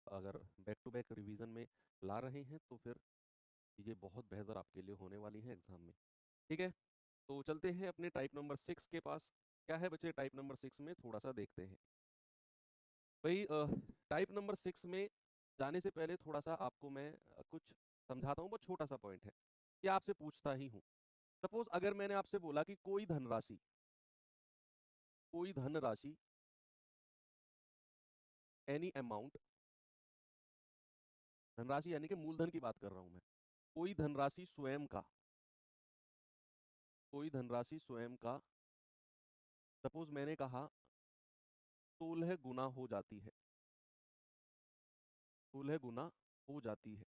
अगर back to back revision में ला रहे हैं तो फिर ये बहुत बेहतर आपके लिए होने वाली है एग्जाम में। ठीक है, तो चलते हैं अपने टाइप नंबर 6 के पास। क्या है बच्चे टाइप नंबर 6 में, थोड़ा सा देखते हैं भाई। टाइप नंबर 6 में जाने से पहले थोड़ा सा आपको मैं कुछ समझाता हूँ, बहुत छोटा सा पॉइंट है कि आपसे पूछता ही हूँ। सपोज अगर मैंने आपसे बोला कि कोई धनराशि एनी अमाउंट, धनराशि यानी कि मूलधन की बात कर रहा हूं मैं, कोई धनराशि स्वयं का, कोई धनराशि स्वयं का सपोज मैंने कहा 16 गुना हो जाती है, 16 गुना हो जाती है।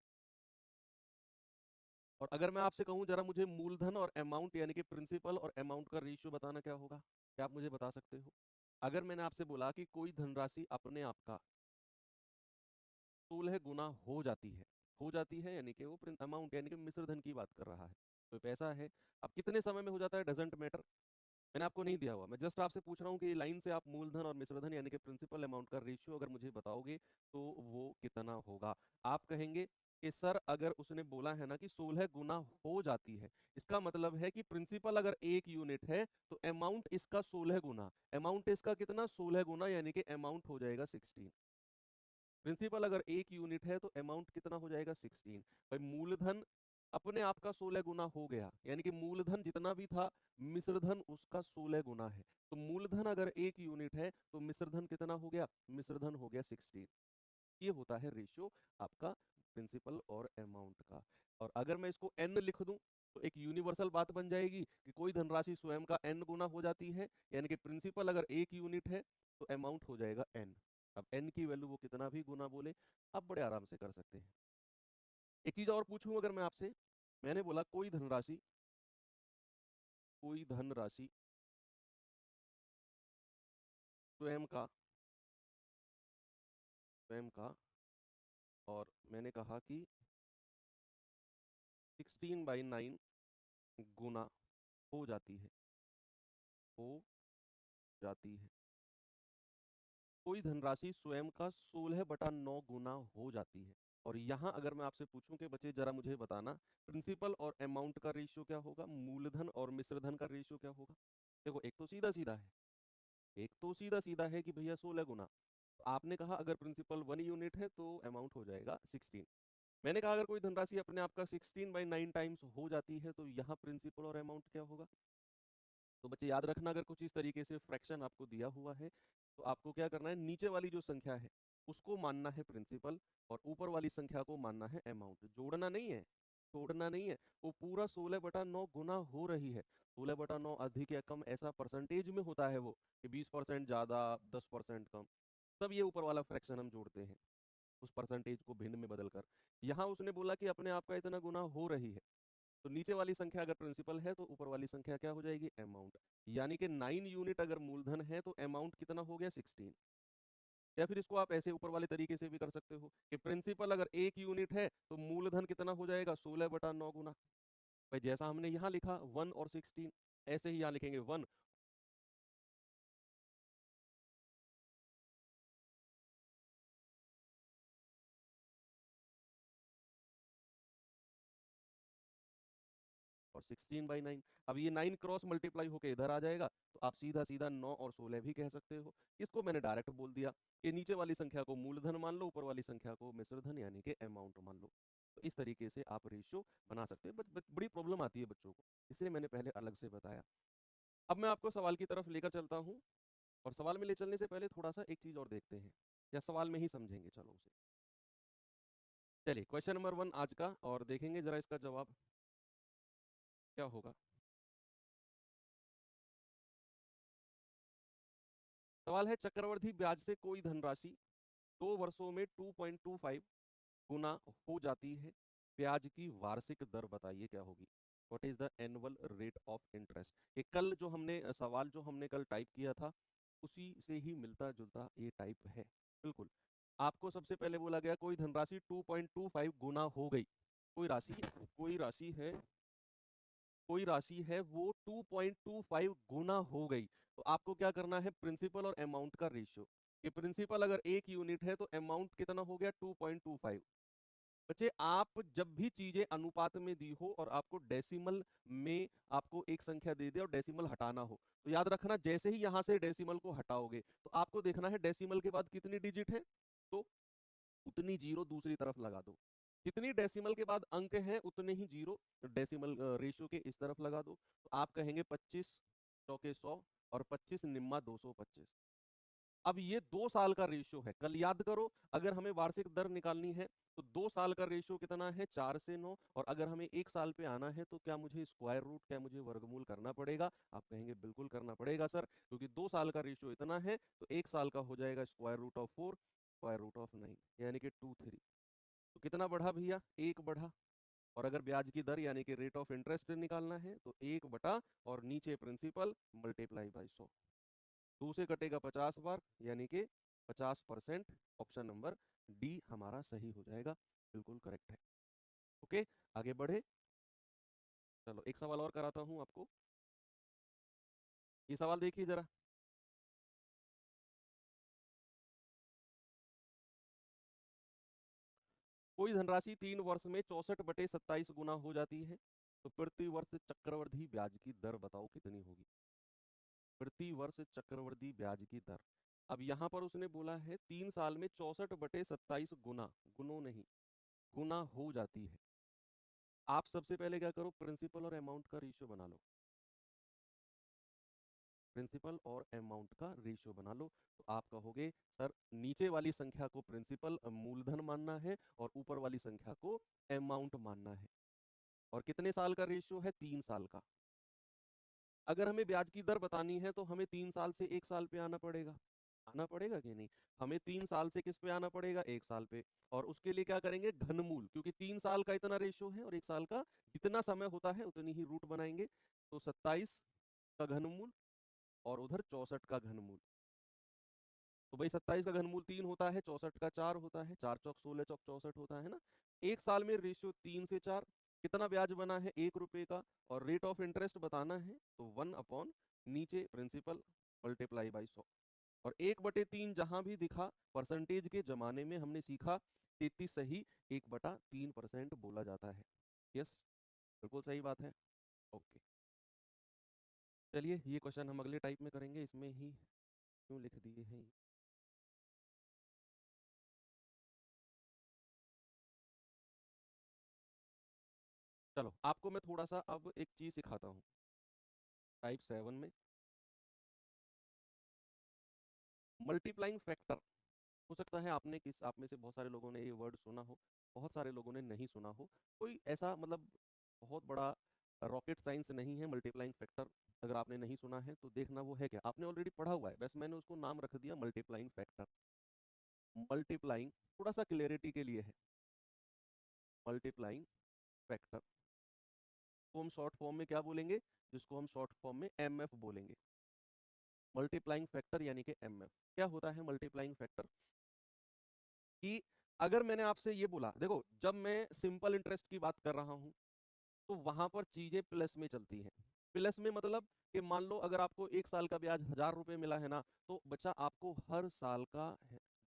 और अगर मैं आपसे कहूं जरा मुझे मूलधन और अमाउंट यानी कि प्रिंसिपल और अमाउंट का रेशियो बताना, क्या होगा? क्या आप मुझे बता सकते हो? अगर मैंने आपसे बोला कि कोई धनराशि अपने आप का 16 गुना हो जाती है यानी कि वो अमाउंट यानी कि मिश्र धन की बात कर रहा है, तो पैसा है। अब कितने समय में हो जाता है डजेंट मैटर, मैंने आपको नहीं दिया हुआ, मैं जस्ट आपसे पूछ रहा हूँ कि लाइन से आप मूलधन और मिश्रधन यानी कि प्रिंसिपल अमाउंट का रेशियो अगर मुझे बताओगे तो वो कितना होगा। आप कहेंगे कि सर अगर उसने बोला है ना कि 16 गुना हो जाती है, इसका मतलब है कि प्रिंसिपल अगर 1 यूनिट है तो अमाउंट इसका 16 गुना, अमाउंट इसका कितना 16 गुना, यानी कि अमाउंट हो जाएगा 16। प्रिंसिपल अगर 1 यूनिट है तो अमाउंट कितना हो जाएगा 16। भाई मूलधन अपने आप का 16 गुना हो गया, यानी कि मूलधन जितना भी था मिश्रधन उसका 16 गुना है। तो मूलधन अगर 1 यूनिट है तो मिश्रधन कितना हो गया? मिश्रधन हो गया 16। ये होता है रेशियो आपका प्रिंसिपल और अमाउंट का। और अगर मैं इसको एन लिख दूं तो एक यूनिवर्सल बात बन जाएगी कि कोई धनराशि स्वयं का एन गुना हो जाती है, यानी कि प्रिंसिपल अगर 1 यूनिट है तो अमाउंट हो जाएगा एन। अब एन की वैल्यू वो कितना भी गुना बोले, आप बड़े आराम से कर सकते हैं। एक चीज और पूछूं अगर मैं आपसे, मैंने बोला कोई धनराशि स्वयं का, स्वयं का, और मैंने कहा कि 16/9 गुना हो जाती है, हो जाती है। कोई धनराशि स्वयं का 16/9 गुना हो जाती है। और यहाँ अगर मैं आपसे पूछूं कि बच्चे जरा मुझे बताना प्रिंसिपल और अमाउंट का रेशियो क्या होगा, मूलधन और मिश्रधन का रेशियो क्या होगा। देखो एक तो सीधा सीधा है, एक तो सीधा सीधा है कि भैया 16 गुना। तो आपने कहा अगर प्रिंसिपल 1 यूनिट है तो अमाउंट हो जाएगा 16। मैंने कहा अगर कोई धनराशि अपने आप का 16/9 टाइम्स हो जाती है तो यहाँ प्रिंसिपल और अमाउंट क्या होगा। तो बच्चे याद रखना अगर कुछ इस तरीके से फ्रैक्शन आपको दिया हुआ है तो आपको क्या करना है, नीचे वाली जो संख्या है उसको मानना है प्रिंसिपल और ऊपर वाली संख्या को मानना है अमाउंट। जोड़ना नहीं है, तोड़ना नहीं है। वो पूरा 16/9 गुना हो रही है। 16/9 अधिक या कम ऐसा परसेंटेज में होता है वो, कि 20% ज्यादा, 10% कम, तब ये ऊपर वाला फ्रैक्शन हम जोड़ते हैं उस परसेंटेज को भिन्न में बदलकर। यहाँ उसने बोला कि अपने आप का इतना गुना हो रही है, तो नीचे वाली संख्या अगर प्रिंसिपल है तो ऊपर वाली संख्या क्या हो जाएगी, अमाउंट। यानी कि 9 यूनिट अगर मूलधन है तो अमाउंट कितना हो गया 16। या फिर इसको आप ऐसे ऊपर वाले तरीके से भी कर सकते हो कि प्रिंसिपल अगर 1 यूनिट है तो मूलधन कितना हो जाएगा 16/9 गुना। भाई जैसा हमने यहाँ लिखा 1 और 16, ऐसे ही यहाँ लिखेंगे 1 और 16/9। अब ये 9 क्रॉस मल्टीप्लाई होकर इधर आ जाएगा तो आप सीधा सीधा 9 और 16 भी कह सकते हो। इसको मैंने डायरेक्ट बोल दिया कि नीचे वाली संख्या को मूलधन मान लो, ऊपर वाली संख्या को मिश्रधन यानी कि अमाउंट मान लो। तो इस तरीके से आप रेशियो बना सकते हैं। बड़ी प्रॉब्लम आती है बच्चों को, इसलिए मैंने पहले अलग से बताया। अब मैं आपको सवाल की तरफ लेकर चलता हूँ, और सवाल में ले चलने से पहले थोड़ा सा एक चीज और देखते हैं, या सवाल में ही समझेंगे चलो उसे। चलिए क्वेश्चन नंबर 1 आज का, और देखेंगे जरा इसका जवाब क्या होगा। सवाल है चक्रवृद्धि ब्याज से कोई धनराशि 2 वर्षों में 2.25 गुना हो जाती है, ब्याज की वार्षिक दर बताइए क्या होगी। What is the annual rate of interest. ये कल जो हमने सवाल जो हमने कल टाइप किया था उसी से ही मिलता जुलता ये टाइप है बिल्कुल। आपको सबसे पहले बोला गया कोई धनराशि 2.25 गुना हो गई, कोई राशि, कोई राशि है, कोई राशि है वो 2.25 गुना हो गई, तो आपको क्या करना है, प्रिंसिपल और अमाउंट का रेशियो। कि प्रिंसिपल अगर 1 यूनिट है तो अमाउंट कितना हो गया 2.25। बच्चे आप जब भी चीजें अनुपात में दी हो और आपको डेसिमल में आपको एक संख्या दे दे और डेसिमल हटाना हो, तो याद रखना जैसे ही यहां से डेसिमल को हटाओगे तो आपको देखना है डेसिमल के बाद कितनी डिजिट है, तो उतनी जीरो दूसरी तरफ लगा दो। जितनी डेसिमल के बाद अंक हैं उतने ही जीरो डेसिमल रेशियो के इस तरफ लगा दो। तो आप कहेंगे 25 चौके 100 और 25 निम्मा 225। अब ये 2 साल का रेशियो है, कल याद करो अगर हमें वार्षिक दर निकालनी है तो 2 साल का रेशियो कितना है 4 से 9, और अगर हमें 1 साल पे आना है तो क्या मुझे स्क्वायर रूट, क्या मुझे वर्गमूल करना पड़ेगा? आप कहेंगे बिल्कुल करना पड़ेगा सर, क्योंकि 2 साल का रेशियो इतना है तो 1 साल का हो जाएगा square root of 4 square root of 9 यानी कि 2 3। तो कितना बढ़ा भैया? 1 बढ़ा। और अगर ब्याज की दर यानी कि रेट ऑफ इंटरेस्ट निकालना है तो 1 बटा और नीचे प्रिंसिपल मल्टीप्लाई बाई 100। 2 से कटेगा 50 बार यानी कि 50%। ऑप्शन नंबर डी हमारा सही हो जाएगा, बिल्कुल करेक्ट है। ओके, आगे बढ़े। चलो एक सवाल और कराता हूं आपको, ये सवाल देखिए जरा। कोई धनराशि 3 वर्ष में 64/27 गुना हो जाती है, तो प्रति वर्ष चक्रवृद्धि ब्याज की दर बताओ कितनी होगी? प्रति वर्ष चक्रवृद्धि ब्याज की दर। अब यहां पर उसने बोला है 3 साल में 64/27 गुना, गुनो नहीं, गुना हो जाती है। आप सबसे पहले क्या करो, प्रिंसिपल और अमाउंट का रेशियो बना लो। प्रिंसिपल और अमाउंट का रेशियो बना लो, तो आप कहोगे सर नीचे वाली संख्या को प्रिंसिपल मूलधन मानना है और ऊपर वाली संख्या को अमाउंट मानना है। और कितने साल का रेशियो है? 3 साल का। अगर हमें ब्याज की दर बतानी है तो हमें 3 साल से 1 साल पे आना पड़ेगा, आना पड़ेगा कि नहीं? हमें 3 साल से किस पे आना पड़ेगा? 1 साल पे। और उसके लिए क्या करेंगे? घनमूल, क्योंकि 3 साल का इतना रेशियो है और 1 साल का जितना समय होता है उतनी ही रूट बनाएंगे। तो 27 का घनमूल और उधर 64 का घनमूल। तो भाई 27 का घनमूल 3 होता है, 64 का 4 होता है, 4 चौक 16 चौक 64 होता है ना। 1 साल में रेशियो 3 से 4। कितना ब्याज बना है? 1 रुपए का। और रेट ऑफ इंटरेस्ट बताना है तो 1 अपॉन नीचे प्रिंसिपल मल्टीप्लाई बाई 100। और 1/3 जहां भी दिखा परसेंटेज के जमाने में हमने सीखा 33 सही 1/3% बोला जाता है। यस, बिल्कुल सही बात है। ओके, चलिए ये क्वेश्चन हम अगले टाइप में करेंगे, इसमें ही क्यों लिख दिए हैं? चलो आपको मैं थोड़ा सा अब एक चीज सिखाता हूँ। टाइप 7 में मल्टीप्लाइंग फैक्टर, हो सकता है आपने किस आप में से बहुत सारे लोगों ने ये वर्ड सुना हो, बहुत सारे लोगों ने नहीं सुना हो। कोई ऐसा मतलब बहुत बड़ा रॉकेट साइंस नहीं है मल्टीप्लाइंग फैक्टर। अगर आपने नहीं सुना है तो देखना वो है क्या, आपने ऑलरेडी पढ़ा हुआ है, बस मैंने उसको नाम रख दिया मल्टीप्लाइंग फैक्टर। मल्टीप्लाइंग थोड़ा सा क्लियरिटी के लिए है, मल्टीप्लाइंग फैक्टर को हम शॉर्ट फॉर्म में क्या बोलेंगे? जिसको हम शॉर्ट फॉर्म में एम एफ बोलेंगे। मल्टीप्लाइंग फैक्टर यानी कि एम एफ। क्या होता है मल्टीप्लाइंग फैक्टर? कि अगर मैंने आपसे ये बोला, देखो जब मैं सिंपल इंटरेस्ट की बात कर रहा हूं तो वहां पर चीजें प्लस में चलती हैं। प्लस में मतलब कि मान लो अगर आपको 1 साल का ब्याज 1000 रुपये मिला है ना, तो बच्चा आपको हर साल का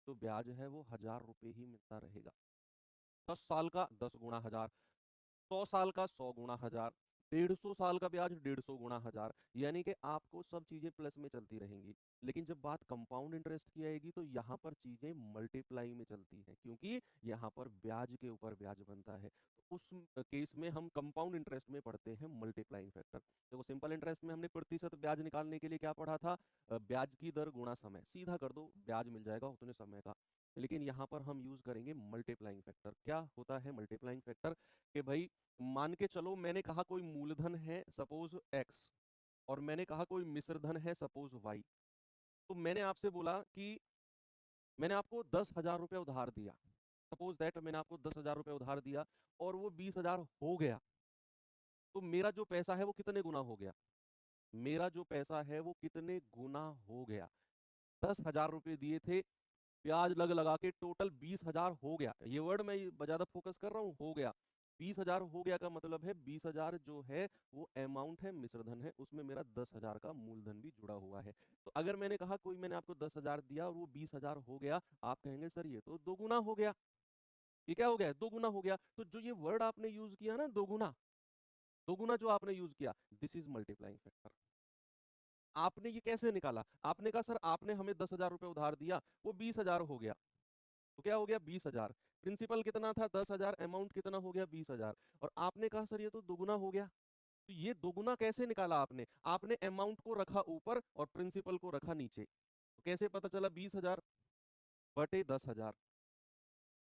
जो ब्याज है वो 1000 रुपये ही मिलता रहेगा। 10 साल का 10 गुणा 1000, 100 साल का 100 गुणा 1000, 150 साल का ब्याज 150 गुणा 1000, यानी कि आपको सब चीजें प्लस में चलती रहेंगी। लेकिन जब बात कंपाउंड इंटरेस्ट की आएगी तो यहाँ पर चीजें मल्टीप्लाई में चलती हैं, क्योंकि यहाँ पर ब्याज के ऊपर ब्याज बनता है। तो उस केस में हम कंपाउंड इंटरेस्ट में पढ़ते हैं मल्टीप्लाइंग फैक्टर। देखो सिंपल इंटरेस्ट में हमने प्रतिशत ब्याज निकालने के लिए क्या पढ़ा था? ब्याज की दर गुणा समय, सीधा कर दो ब्याज मिल जाएगा उतने समय का। लेकिन यहाँ पर हम यूज करेंगे मल्टीप्लाइंग फैक्टर। क्या होता है मल्टीप्लाइंग फैक्टर? कि भाई मान के चलो मैंने कहा कोई मूलधन है सपोज x, और मैंने कहा कोई मिश्रधन है सपोज y। तो मैंने आपसे बोला कि मैंने आपको 10,000 रुपये उधार दिया, सपोज दैट मैंने आपको 10,000 रुपये उधार दिया और वो 20,000 हो गया, तो मेरा जो पैसा है वो कितने गुना हो गया? मेरा जो पैसा है वो कितने गुना हो गया? 10,000 रुपये दिए थे, ब्याज लगा के टोटल 20,000 हो गया। ये वर्ड मैं ज्यादा फोकस कर रहा हूँ, हो गया। 20,000 हो गया का मतलब है 20,000 जो है वो अमाउंट है, मिश्रधन है, उसमें मेरा 10,000 का मूलधन भी जुड़ा हुआ है। तो अगर मैंने कहा कोई मैंने आपको 10,000 दिया और वो 20,000 हो गया, आप कहेंगे सर ये तो दोगुना हो गया। ये क्या हो गया? दोगुना हो गया। तो जो ये वर्ड आपने यूज किया ना दोगुना, दोगुना जो आपने यूज किया, दिस इज मल्टीप्लाइंग फैक्टर। आपने ये कैसे निकाला? आपने कहा सर आपने हमें 10,000 रुपए उधार दिया, वो 20,000 हो गया। तो क्या हो गया? 20,000। प्रिंसिपल कितना था? 10,000। अमाउंट कितना हो गया? 20,000। और आपने कहा सर ये तो दोगुना हो गया। तो ये दोगुना कैसे निकाला आपने? आपने अमाउंट को रखा ऊपर और प्रिंसिपल को रखा नीचे। तो कैसे पता चला? 20,000 बटे 10,000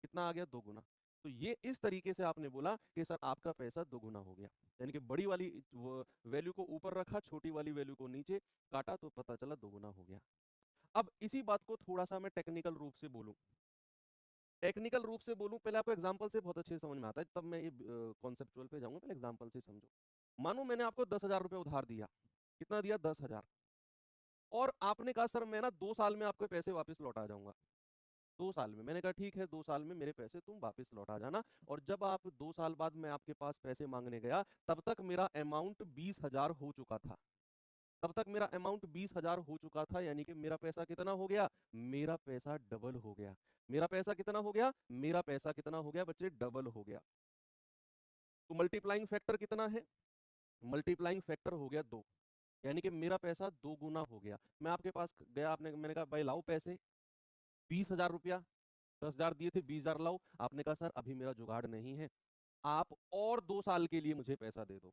कितना आ गया? दोगुना। तो ये इस तरीके से आपने बोला कि सर आपका पैसा दोगुना हो गया, यानी कि बड़ी वाली वैल्यू को ऊपर रखा, छोटी वाली वैल्यू को नीचे काटा, तो पता चला दोगुना हो गया। अब इसी बात को थोड़ा सा मैं टेक्निकल रूप से बोलूं, टेक्निकल रूप से बोलूं, पहले आपको एग्जांपल से बहुत अच्छे से समझ में आता है, तब मैं ये कॉन्सेप्चुअल पे जाऊंगा, पहले एग्जांपल से समझो। मानो मैंने आपको 10,000 रुपए उधार दिया। कितना दिया? 10,000। और आपने कहा सर मैं ना 2 साल में आपके पैसे वापस लौटा जाऊंगा। 2 साल में? मैंने कहा ठीक है, 2 साल में मेरे पैसे तुम वापस लौटा जाना। और जब आप 2 साल बाद मैं आपके पास पैसे मांगने गया, तब तक मेरा अमाउंट 20,000 हो चुका था। तब तक मेरा अमाउंट 20,000 हो चुका था, यानी कि मेरा पैसा कितना हो गया? मेरा पैसा डबल हो गया। मेरा पैसा कितना हो गया? मेरा पैसा कितना हो गया बच्चे? डबल हो गया। तो मल्टीप्लाइंग फैक्टर कितना है? मल्टीप्लाइंग फैक्टर हो गया 2, यानी कि मेरा पैसा 2 गुना हो गया। मैं आपके पास गया, आपने मैंने कहा भाई लाओ पैसे, 20,000 रुपया, 10,000 दिए थे, 20,000 लाओ। आपने कहा सर अभी मेरा जुगाड़ नहीं है, आप और 2 साल के लिए मुझे पैसा दे दो।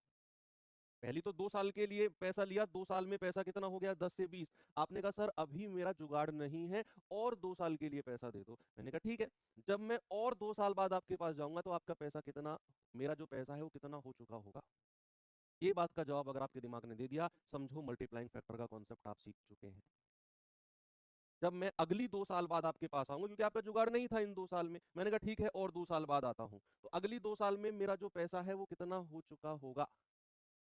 पहली तो 2 साल के लिए पैसा लिया, 2 साल में पैसा कितना हो गया? 10 से 20। आपने कहा सर अभी मेरा जुगाड़ नहीं है, और 2 साल के लिए पैसा दे दो। मैंने कहा ठीक है। जब मैं और 2 साल बाद आपके पास जाऊंगा तो आपका पैसा कितना, मेरा जो पैसा है वो कितना हो चुका होगा? ये बात का जवाब अगर आपके दिमाग ने दे दिया, समझो मल्टीप्लाइंग फैक्टर का कॉन्सेप्ट आप सीख चुके हैं। जब मैं अगली 2 साल बाद आपके पास आऊंगा, क्योंकि आपका जुगाड़ नहीं था इन 2 साल में, मैंने कहा ठीक है और 2 साल बाद आता हूं, तो अगली 2 साल में मेरा जो पैसा है वो कितना हो चुका होगा?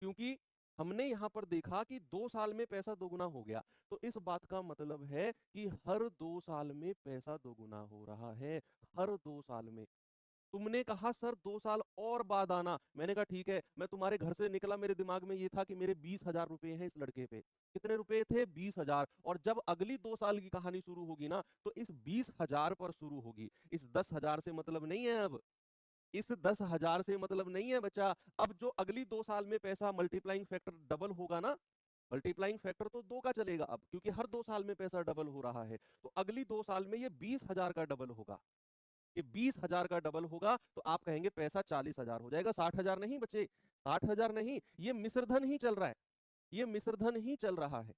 क्योंकि हमने यहां पर देखा कि 2 साल में पैसा दोगुना हो गया, तो इस बात का मतलब है कि हर 2 साल में पैसा दोगुना हो रहा है। हर 2 साल में। तुमने कहा सर 2 साल और बाद आना, मैंने कहा ठीक है। मैं तुम्हारे घर से निकला, मेरे दिमाग में ये था कि मेरे 20,000 रुपए हैं इस लड़के पे। कितने रुपए थे? 20,000। और जब अगली 2 साल की कहानी शुरू होगी ना, तो इस 20,000 पर शुरू होगी। इस 10,000 से मतलब नहीं है अब, इस 10,000 से मतलब नहीं है बच्चा। अब जो अगली 2 साल में पैसा मल्टीप्लाइंग फैक्टर डबल होगा ना, मल्टीप्लाइंग फैक्टर तो 2 का चलेगा अब, क्योंकि हर 2 साल में पैसा डबल हो रहा है। तो अगली 2 साल में ये 20,000 का डबल होगा। ये 20,000 का डबल होगा, तो आप कहेंगे पैसा 40,000 हो जाएगा। 60,000 नहीं बचे, 60,000 नहीं, ये मिश्रधन ही चल रहा है। ये मिश्रधन ही चल रहा है।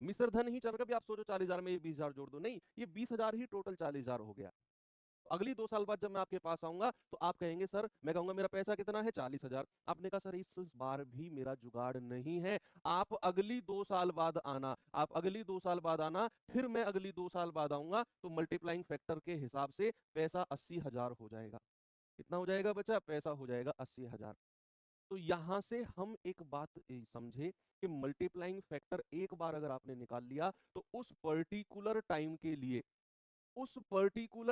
मिश्रधन ही चल रहा है। आप सोचो 40,000 में ये 20,000 जोड़ दो, नहीं, ये 20,000 ही टोटल 40,000 हो गया। अगली 2 साल बाद जब मैं आपके पास आऊंगा, तो आप कहेंगे सर, मैं कहूंगा मेरा पैसा कितना है? 40,000। आपने कहा सर इस बार भी मेरा जुगाड़ नहीं है, आप अगली 2 साल बाद आना, आप अगली 2 साल बाद आना, फिर मैं अगली 2 साल बाद आऊंगा, तो मल्टीप्लाइंग फैक्टर के हिसाब से पैसा 80,000 हो जाएगा। कितना हो जाएगा बच्चा? पैसा हो जाएगा 80,000। तो यहां से हम एक बात समझे कि मल्टीप्लाइंग फैक्टर एक बार अगर आपने निकाल लिया, तो उस पर्टिकुलर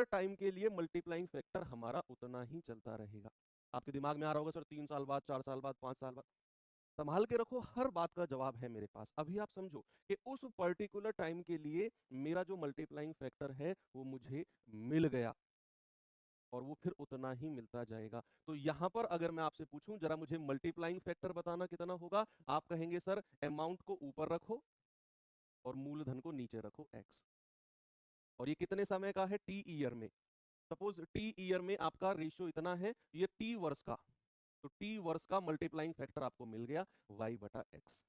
टाइम के लिए मल्टीप्लाइंग फैक्टर हमारा उतना ही चलता रहेगा। आपके दिमाग में आ रहा होगा सर 3 साल बाद, 4 साल बाद, 5 साल बाद। संभाल के रखो, हर बात का जवाब है मेरे पास। अभी आप समझो कि उस पर्टिकुलर टाइम के लिए मेरा जो मल्टीप्लाइंग फैक्टर है वो मुझे मिल गया, और वो फिर उतना ही मिलता जाएगा। तो यहां पर अगर मैं आपसे पूछूं जरा मुझे मल्टीप्लाइंग फैक्टर बताना कितना होगा, आप कहेंगे सर अमाउंट को ऊपर रखो और मूलधन को नीचे रखो x। और ये कितने समय का है? टी ईयर में। सपोज टी ईयर में आपका रेशियो इतना है, ये टी वर्ष का, तो टी वर्ष का मल्टीप्लाइंग फैक्टर आपको मिल गया y बटा एक्स।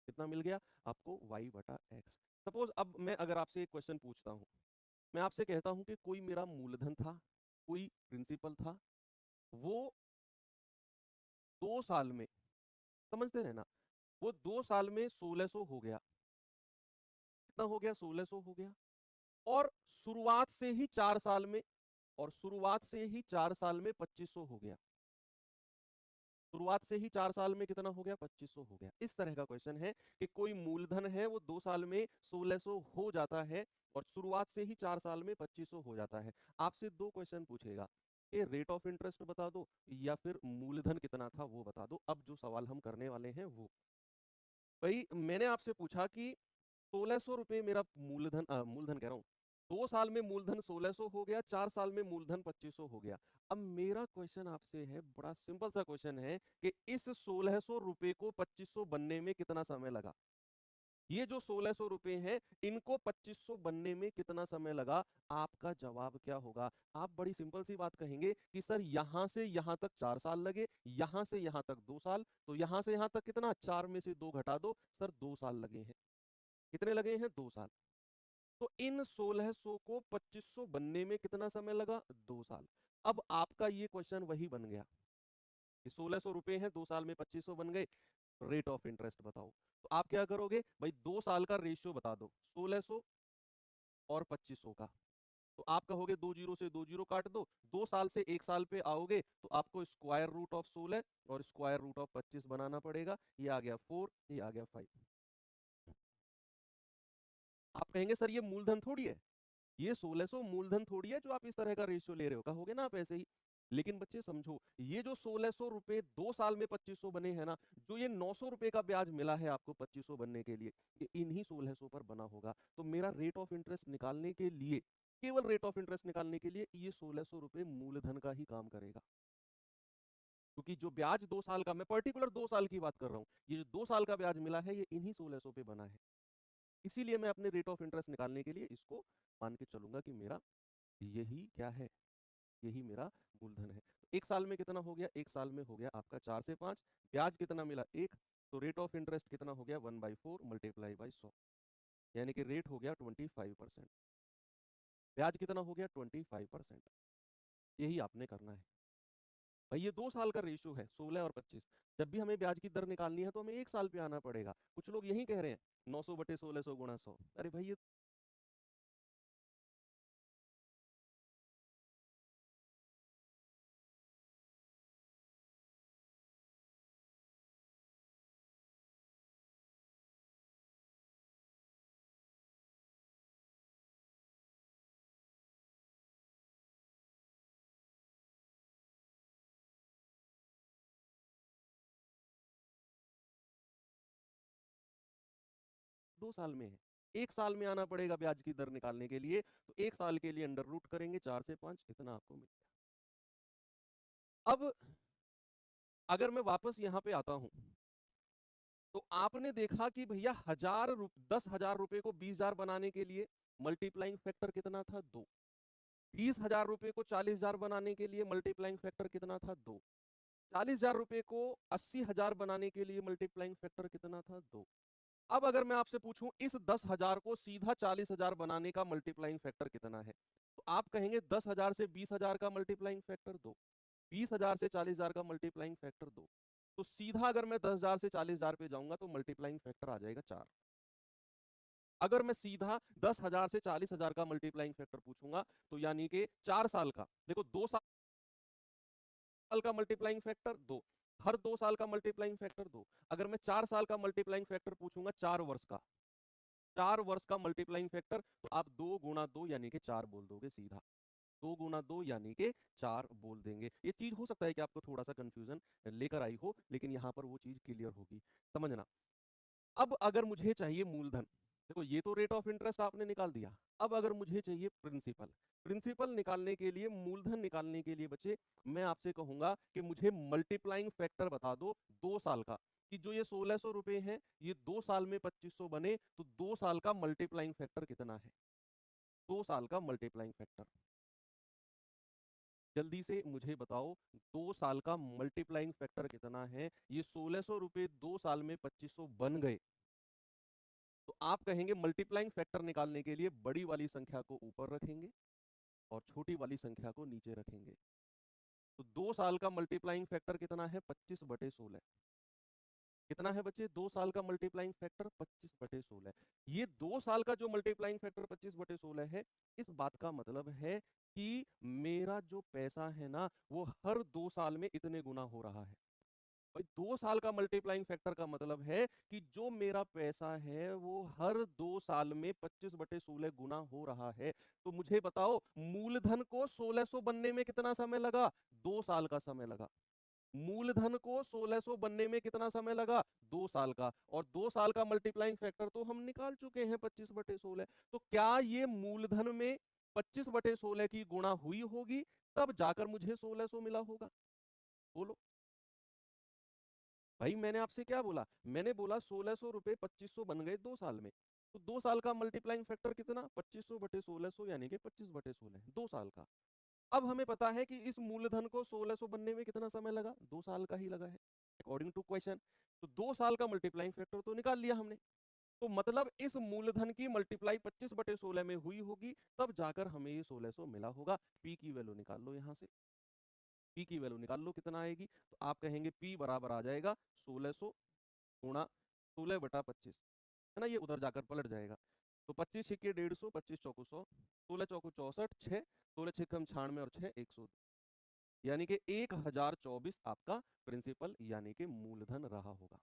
कितना मिल गया आपको? y बटा एक्स। सपोज अब मैं अगर आपसे एक क्वेश्चन पूछता हूं, मैं आपसे कहता हूं कि कोई मेरा मूलधन था, कोई प्रिंसिपल था, वो 2 साल में, समझते रहना, वो 2 साल में 1600 हो गया। कितना हो गया? 1600 हो गया। और शुरुआत से ही 4 साल में, और शुरुआत से ही 4 साल में 2500 हो गया। शुरुआत से ही 4 साल में कितना हो गया? 2500 हो गया। इस तरह का क्वेश्चन है कि कोई मूलधन है, वो 2 साल में 1600 हो जाता है, और शुरुआत से ही 4 साल में 2500 हो जाता है। आपसे दो क्वेश्चन पूछेगा, कि रेट ऑफ इंटरेस्ट बता दो या फिर मूलधन कितना था वो बता दो। अब जो सवाल हम करने वाले हैं वो, भाई मैंने आपसे पूछा कि 1600 रुपये मेरा मूलधन, मूलधन कह रहा हूँ, 2 साल में मूलधन 1600 हो गया, 4 साल में मूलधन 2500 हो गया। अब मेरा क्वेश्चन आपसे है, बड़ा सिंपल सा क्वेश्चन है कि इस 1600 रुपये को 2500 बनने में कितना समय लगा। ये जो 1600 रुपये हैं इनको 2500 बनने में कितना समय लगा। आपका जवाब क्या होगा। आप बड़ी सिंपल सी बात कहेंगे कि सर यहां से यहां तक 4 साल लगे, यहां से यहां तक 2 साल, तो यहां से यहां तक कितना, 4 में से 2 घटा दो, सर 2 साल लगे हैं। कितने लगे हैं, 2 साल। तो इन 1600 को 2500 बनने में कितना समय लगा, 2 साल। अब आपका ये क्वेश्चन वही बन गया कि 1600 रुपये हैं, 2 साल में 2500 बन गए, रेट ऑफ इंटरेस्ट बताओ। तो आप क्या करोगे भाई, 2 साल का रेशियो बता दो, 1600 और 2500 का। तो आप कहोगे 2 जीरो से 2 जीरो काट दो, 2 साल से 1 साल पे आओगे तो आपको स्क्वायर रूट ऑफ 16 और स्क्वायर रूट ऑफ 25 बनाना पड़ेगा। ये आ गया 4, ये आ गया 5। आप कहेंगे सर ये मूलधन थोड़ी है, ये 1600 मूलधन थोड़ी है जो आप इस तरह का रेशियो ले रहे हो, कहोगे ना आप ऐसे ही। लेकिन बच्चे समझो, ये जो 1600 रुपये 2 साल में 2500 बने हैं ना, जो ये 900 रुपये का ब्याज मिला है आपको 2500 बनने के लिए, ये इन्हीं 1600 पर बना होगा। तो मेरा रेट ऑफ इंटरेस्ट निकालने के लिए, केवल रेट ऑफ इंटरेस्ट निकालने के लिए ये 1600 रुपये मूलधन का ही काम करेगा। क्योंकि जो ब्याज 2 साल का, मैं पर्टिकुलर 2 साल की बात कर रहा हूँ, ये जो 2 साल का ब्याज मिला है ये इन्हीं 1600 पे बना है। इसीलिए मैं अपने रेट ऑफ इंटरेस्ट निकालने के लिए इसको मान के चलूंगा कि मेरा यही क्या है, यही मेरा मूलधन है। तो 1 साल में कितना हो गया, 1 साल में हो गया आपका 4 से 5। ब्याज कितना मिला, 1। तो रेट ऑफ इंटरेस्ट कितना हो गया, 1/4 मल्टीप्लाई बाई 100, यानी कि रेट हो गया 25%। ब्याज कितना हो गया, 25%। यही आपने करना है भाई। ये 2 साल का रेशियो है, 16 और 25। जब भी हमें ब्याज की दर निकालनी है तो हमें 1 साल पे आना पड़ेगा। कुछ लोग यही कह रहे हैं 900/1600 गुणा 100। अरे भाई ये 2 साल में है, 1 साल में आना पड़ेगा ब्याज की दर निकालने के लिए। तो 1 साल के लिए अंडर रूट करेंगे, 4 से 5 इतना आपको मिल गया। अब अगर मैं वापस यहाँ पे आता हूँ, तो आपने देखा कि भैया 10,000 रुपए को 20,000 बनाने के लिए मल्टीप्लाइंग फैक्टर कितना था, 2। 20,000 रुपए को 40,000 बनाने के लिए मल्टीप्लाइंग फैक्टर कितना था, 2। 40,000 रुपए को 80,000 बनाने के लिए मल्टीप्लाइंग फैक्टर कितना था, 2। अब अगर मैं आपसे पूछूं इस 10,000 को सीधा 40,000 बनाने का मल्टीप्लाइंग फैक्टर कितना है, तो आप कहेंगे 10,000 से 20,000 का मल्टीप्लाइंग फैक्टर 2, 20,000 से 40,000 का मल्टीप्लाइंग फैक्टर 2। तो सीधा अगर मैं 10,000 से 40,000 पे जाऊंगा तो मल्टीप्लाइंग फैक्टर आ जाएगा 4। अगर मैं सीधा 10,000 से 40,000 का मल्टीप्लाइंग फैक्टर पूछूंगा तो यानी कि 4 साल का, देखो 2 साल का मल्टीप्लाइंग फैक्टर 2, हर 2 साल का मल्टीप्लाइंग फैक्टर 2। अगर मैं 4 साल का मल्टीप्लाइंग फैक्टर पूछूंगा 4 वर्ष का, 4 वर्ष का मल्टीप्लाइंग फैक्टर, तो आप 2 गुणा 2 यानी कि 4 बोल दोगे सीधा। 2 गुणा 2 यानी कि 4 बोल देंगे। ये चीज हो सकता है कि आपको थोड़ा सा कंफ्यूजन लेकर आई हो, लेकिन यहाँ पर वो चीज क्लियर होगी, समझना। अब अगर मुझे चाहिए मूलधन, देखो ये तो रेट ऑफ इंटरेस्ट आपने निकाल दिया। अब अगर मुझे चाहिए प्रिंसिपल, प्रिंसिपल निकालने के लिए, मूलधन निकालने के लिए बच्चे, मैं आपसे कहूंगा कि मुझे मल्टीप्लाइंग फैक्टर बता दो 2 साल का, कि जो ये 1600 रुपए हैं ये 2 साल में 2500 बने, तो 2 साल का मल्टीप्लाइंग फैक्टर कितना है, 2 साल का मल्टीप्लाइंग फैक्टर। जल्दी से मुझे बताओ 2 साल का मल्टीप्लाइंग फैक्टर कितना है। ये 1600 रुपए 2 साल में 2500 बन गए, तो आप कहेंगे मल्टीप्लाइंग फैक्टर निकालने के लिए बड़ी वाली संख्या को ऊपर रखेंगे और छोटी वाली संख्या को नीचे रखेंगे। तो 2 साल का मल्टीप्लाइंग फैक्टर कितना है, 25/16। कितना है बच्चे, 2 साल का मल्टीप्लाइंग फैक्टर 25/16। ये 2 साल का जो मल्टीप्लाइंग फैक्टर 25/16 है, इस बात का मतलब है कि मेरा जो पैसा है ना वो हर 2 साल में इतने गुना हो रहा है। भाई 2 साल का मल्टीप्लाइंग फैक्टर का मतलब है कि जो मेरा पैसा है वो हर 2 साल में 25/16 गुना हो रहा है। तो मुझे बताओ मूलधन को 1600 बनने में कितना समय लगा? 2 साल का समय लगा। मूलधन को 1600 बनने में कितना समय लगा? 2 साल का। और 2 साल का मल्टीप्लाइंग फैक्टर तो हम निकाल चुके हैं 25/16। तो क्या ये मूलधन में 25/16 की गुणा हुई होगी, तब जाकर मुझे 1600 मिला होगा? बोलो भाई, मैंने आपसे क्या बोला? मैंने बोला 1600 रुपए 2500 बन गए 2 साल में। तो 2 साल का मल्टीप्लाइंग फैक्टर कितना? 2500/1600 यानी कि 25/16 2 साल का। अब हमें पता है कि इस मूलधन को 1600 बनने में कितना समय लगा? 2 साल का ही लगा है, अकॉर्डिंग टू क्वेश्चन। तो 2 साल का मल्टीप्लाइंग फैक्टर तो निकाल लिया हमने। तो मतलब इस मूलधन की मल्टीप्लाई 25/16 में हुई होगी, तब जाकर हमें ये 1600 मिला होगा। पी की वैल्यू निकाल लो यहाँ से। पी की वैल्यू निकाल लो कितना आएगी। तो आप कहेंगे पी बराबर आ जाएगा 1600 गुणा 16/25, है ना। ये उधर जाकर पलट जाएगा। तो 25 छिक्के 150, 25 चौको 100, 16 चौको 64, 6 16 छिक्कम 96 और 6 100, यानी कि 1024 आपका प्रिंसिपल यानी कि मूलधन रहा होगा।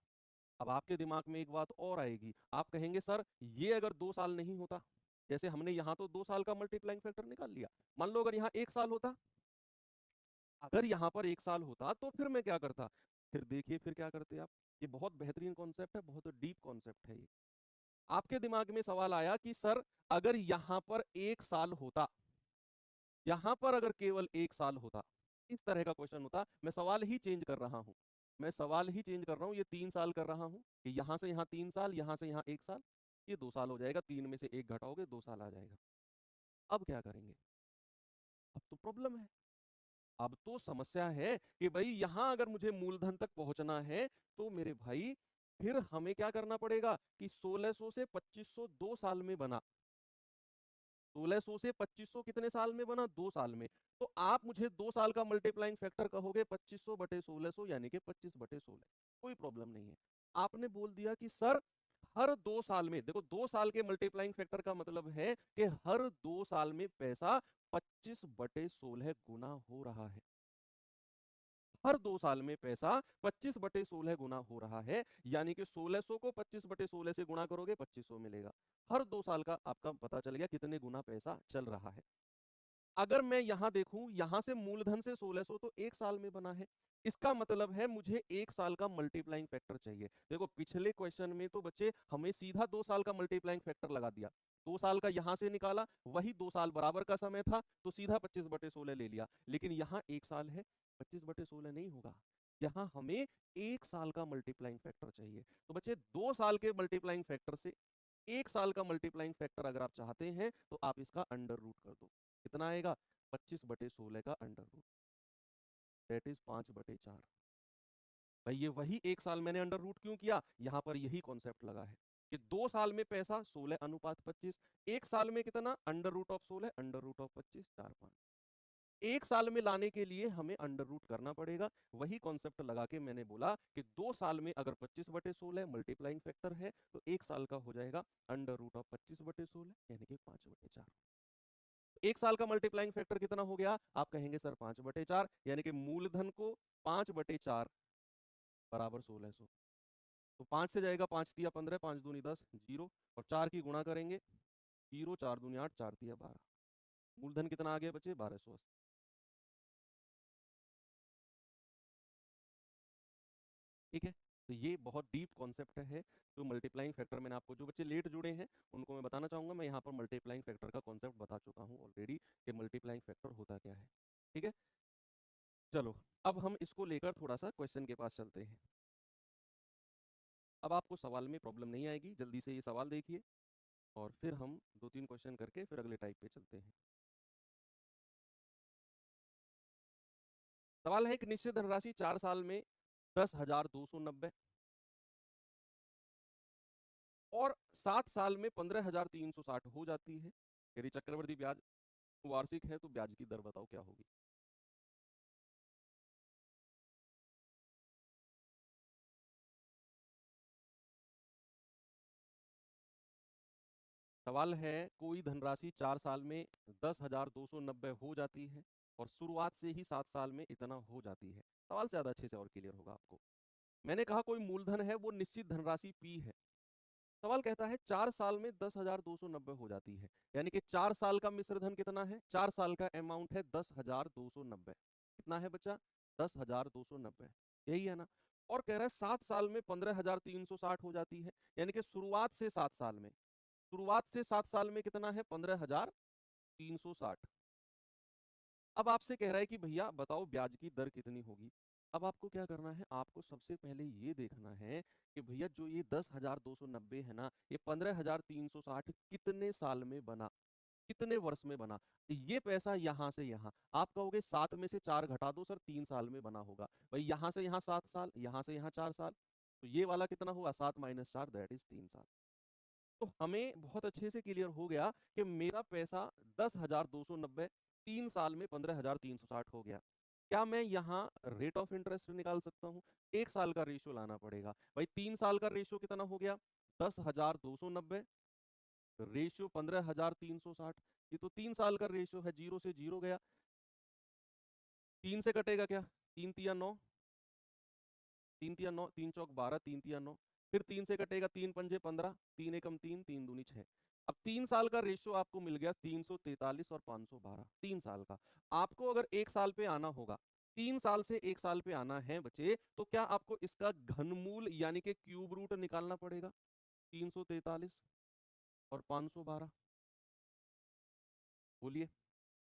अब आपके दिमाग में एक बात और आएगी, आप कहेंगे सर ये अगर 2 साल नहीं होता, जैसे हमने यहाँ तो 2 साल का मल्टीप्लाइंग फैक्टर निकाल लिया, मान लो अगर यहाँ 1 साल होता, अगर यहाँ पर 1 साल होता तो फिर मैं क्या करता? फिर देखिए फिर क्या करते आप। ये बहुत बेहतरीन कॉन्सेप्ट है, बहुत डीप कॉन्सेप्ट है ये। आपके दिमाग में सवाल आया कि सर अगर यहाँ पर 1 साल होता, यहां पर अगर केवल 1 साल होता, इस तरह का क्वेश्चन होता। मैं सवाल ही चेंज कर रहा हूं, मैं सवाल ही चेंज कर रहा हूं, ये 3 साल कर रहा हूं कि यहां से यहां 3 साल, यहां से यहां 1 साल, ये 2 साल हो जाएगा। 3 में से 1 घटाओगे 2 साल आ जाएगा। अब क्या करेंगे? अब तो प्रॉब्लम है, अब तो समस्या है कि भाई यहां अगर मुझे मूलधन तक पहुंचना है तो मेरे भाई फिर हमें क्या करना पड़ेगा कि 1600 से 2500 2 साल में बना। 1600 से 2500 कितने साल में बना? 2 साल में। तो आप मुझे 2 साल का मल्टीप्लाइंग फैक्टर कहोगे 2500/1600 यानी कि 25/16, कोई प्रॉब्लम नहीं है। आपने बोल दिया कि सर हर 2 साल में, देखो 2 साल के मल्टीप्लाइंग फैक्टर का मतलब है कि हर 2 साल में पैसा 25/16 गुना हो रहा है। हर 2 साल में पैसा 25/16 गुना हो रहा है, यानी कि 1600 को 25/16 से गुणा करोगे 2500 मिलेगा। हर 2 साल का आपका पता चल गया कितने गुना पैसा चल रहा है। अगर मैं यहां देखूं, यहां से मूलधन से 1600 तो 1 साल में बना है, इसका मतलब है मुझे 1 साल का मल्टीप्लाइंग फैक्टर चाहिए। देखो पिछले क्वेश्चन में तो बच्चे हमें सीधा 2 साल का मल्टीप्लाइंग फैक्टर लगा दिया, 2 साल का यहां से निकाला, वही 2 साल बराबर का समय था तो सीधा 25/16 ले लिया। लेकिन यहाँ 1 साल है, 25/16 नहीं होगा, यहाँ हमें 1 साल का मल्टीप्लाइंग फैक्टर चाहिए। तो बच्चे 2 साल के मल्टीप्लाइंग फैक्टर से 1 साल का मल्टीप्लाइंग फैक्टर अगर आप चाहते हैं तो आप इसका अंडर रूट कर दो। कितना आएगा? 25/16 का अंडर रूट, दैट इज 5/4। भाई ये वही 1 साल मैंने अंडर रूट क्यों किया, यहां पर यही कॉन्सेप्ट लगा है कि 2 साल में पैसा 16:25, 1 साल में कितना? Under root of 16, under root of 25, 4/5। 1 साल में लाने के लिए हमें अंडर रूट करना पड़ेगा। वही कॉन्सेप्ट लगा के मैंने बोला कि 2 साल में अगर 25/16 मल्टीप्लाइंग फैक्टर है तो 1 साल का हो जाएगा अंडर रूट ऑफ 25/16 यानी कि 5/4। 1 साल का मल्टीप्लाइंग फैक्टर कितना हो गया? आप कहेंगे सर 5/4, यानी कि मूलधन को 5/4 बराबर 1600। तो 5 से जाएगा, 5×3 = 15, 5×2 = 10, 0 और 4 की गुणा करेंगे, 0 4×2 = 8, 4×3 = 12। मूलधन कितना आ गया बच्चे? 1280। ठीक है। तो ये बहुत डीप कॉन्सेप्ट है। तो मल्टीप्लाइंग फैक्टर मैंने आपको, जो बच्चे लेट जुड़े हैं उनको मैं बताना चाहूंगा, मैं यहाँ पर मल्टीप्लाइंग फैक्टर का कॉन्सेप्ट बता चुका हूँ ऑलरेडी कि मल्टीप्लाइंग फैक्टर होता क्या है। ठीक है, चलो अब हम इसको लेकर थोड़ा सा क्वेश्चन के पास चलते हैं। अब आपको सवाल में प्रॉब्लम नहीं आएगी, जल्दी से ये सवाल देखिए और फिर हम 2-3 क्वेश्चन करके फिर अगले टाइप पे चलते हैं। सवाल है, एक निश्चित धनराशि 4 साल में 10,290 और 7 साल में 15,360 हो जाती है। यदि चक्रवृद्धि ब्याज वार्षिक है तो ब्याज की दर बताओ क्या होगी। सवाल है, कोई धनराशि 4 साल में 10,290 हो जाती है और शुरुआत से ही 7 साल में इतना हो जाती है। सवाल से ज्यादा अच्छे से और क्लियर होगा आपको। मैंने कहा कोई मूलधन है, वो निश्चित धनराशि P है। सवाल कहता है 4 साल में 10,290 हो जाती है, यानी कि 4 साल का मिश्र धन कितना है, 4 साल का अमाउंट है 10,290। कितना है बच्चा, 10,290, यही है ना। और कह रहा है 7 साल में 15,360 हो जाती है, यानी कि शुरुआत से 7 साल में, शुरुआत से 7 साल में कितना है, 15,360। अब आपसे कह रहा है कि भैया बताओ ब्याज की दर कितनी होगी। अब आपको क्या करना है, आपको सबसे पहले ये देखना है कि भैया जो ये 10,290 है ना, ये 15,360 कितने साल में बना, कितने वर्ष में बना। ये पैसा यहाँ से यहाँ, आप कहोगे 7 में से 4 घटा दो सर, 3 साल में बना होगा। भाई यहाँ से यहाँ 7 साल, यहाँ से यहाँ 4 साल, तो ये वाला कितना होगा, 7 - 4 दैट इज 3 साल। तो हमें बहुत अच्छे से क्लियर हो गया कि मेरा पैसा 10,290 3 साल में 15,360 हो गया। क्या मैं यहाँ रेट ऑफ इंटरेस्ट निकाल सकता हूँ, 1 साल का रेशियो लाना पड़ेगा। भाई 3 साल का रेशियो कितना हो गया, 10,290 रेशियो 15,360, ये तो 3 साल का रेशियो है, 0 से 0 गया। 3 से कटेगा क्या, 3 तिया 9, 3 तिया 9, 3 चौक 12, 3 तिया 9, फिर 3 से कटेगा 3 पंजे 15, 3 एकम 3, 3 दूनी 6। अब 3 साल का रेशियो आपको मिल गया 343 और 512, 3 साल का। आपको अगर 1 साल पे आना होगा, 3 साल से 1 साल पे आना है बच्चे, तो क्या आपको इसका घनमूल यानी कि क्यूब रूट निकालना पड़ेगा, 343 और 512। बोलिए,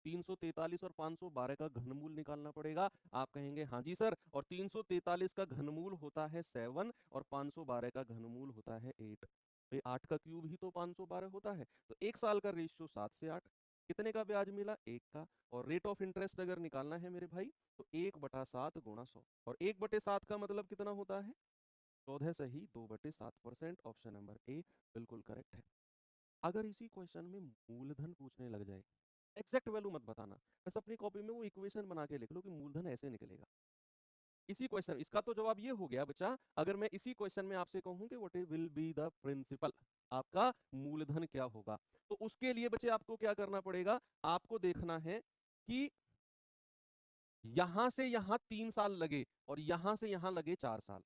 343 और 512 का घनमूल निकालना पड़ेगा। आप कहेंगे हाँ जी सर, और 343 का घनमूल होता है 7 और 512 का घनमूल होता है 8। भाई 8 का क्यूब ही तो 512 होता है। तो 1 साल का रेशियो 7 से 8, कितने का ब्याज मिला, 1 का। और रेट ऑफ इंटरेस्ट अगर निकालना है मेरे भाई, तो 1/7 गुणा 100, और 1/7 का मतलब कितना होता है, 14 सही 2/7%। ऑप्शन नंबर ए बिल्कुल करेक्ट है। अगर इसी क्वेश्चन में मूलधन पूछने लग जाए, एग्जैक्ट वैल्यू मत बताना, बस अपनी कॉपी में वो इक्वेशन बना के लिख लो कि मूलधन ऐसे निकलेगा। इसी क्वेश्चन, इसका तो जवाब ये हो गया बच्चा। अगर मैं इसी क्वेश्चन में आपसे कहूं कि what will be the principal, आपका मूलधन क्या होगा, तो उसके लिए बच्चे आपको क्या करना पड़ेगा, आपको देखना है कि यहां से यहां 3 साल लगे और यहां से यहां लगे 4 साल।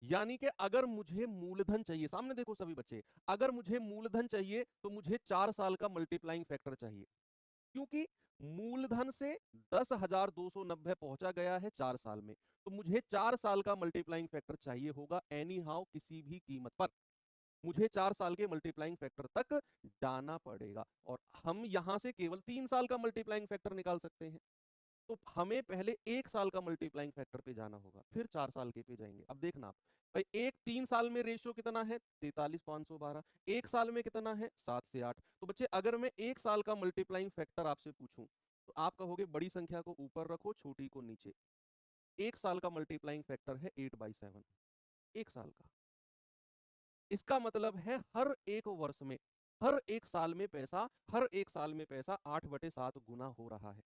यानी कि अगर मुझे मूलधन चाहिए, सामने देखो सभी बच्चे, अगर मुझे मूलधन चाहिए तो मुझे 4 साल का मल्टीप्लाइंग फैक्टर चाहिए, क्योंकि मूलधन से 10,290 पहुंचा गया है 4 साल में, तो मुझे 4 साल का मल्टीप्लाइंग फैक्टर चाहिए होगा एनी हाउ, किसी भी कीमत पर मुझे 4 साल के मल्टीप्लाइंग फैक्टर तक जाना पड़ेगा। और हम यहां से केवल 3 साल का मल्टीप्लाइंग फैक्टर निकाल सकते हैं, तो हमें पहले 1 साल का मल्टीप्लाइंग फैक्टर पे जाना होगा, फिर 4 साल के पे जाएंगे। अब देखना आप, भाई 3 साल में रेशियो कितना है, 43,512, 1 साल में कितना है, 7 से 8। तो बच्चे अगर मैं 1 साल का मल्टीप्लाइंग फैक्टर आपसे पूछूं, तो आप कहोगे बड़ी संख्या को ऊपर रखो, छोटी को नीचे। 1 साल का मल्टीप्लाइंग फैक्टर है 8/7, 1 साल का। इसका मतलब है हर एक वर्ष में, हर एक साल में पैसा, हर एक साल में पैसा 8/7 गुना हो रहा है।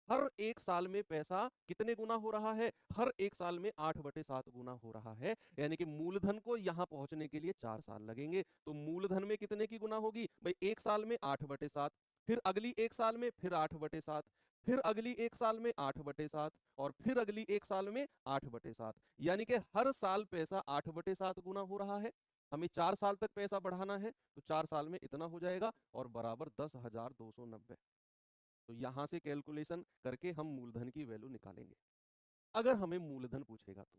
हर एक साल में पैसा कितने गुना हो रहा है, हर एक साल में 8/7 गुना हो रहा है। यानी कि मूलधन को यहां पहुंचने के लिए 4 साल लगेंगे, तो मूलधन में कितने की गुना होगी भाई, 1 साल में 8/7, फिर अगली 1 साल में फिर 8/7, फिर अगली 1 साल में 8/7, और फिर अगली 1 साल में 8/7। यानी कि हर साल पैसा 8/7 गुना हो रहा है। हमें 4 साल तक पैसा बढ़ाना है, तो 4 साल में इतना हो जाएगा, और बराबर 10,290। तो यहां से कैलकुलेशन करके हम मूलधन की वैल्यू निकालेंगे, अगर हमें मूलधन पूछेगा तो।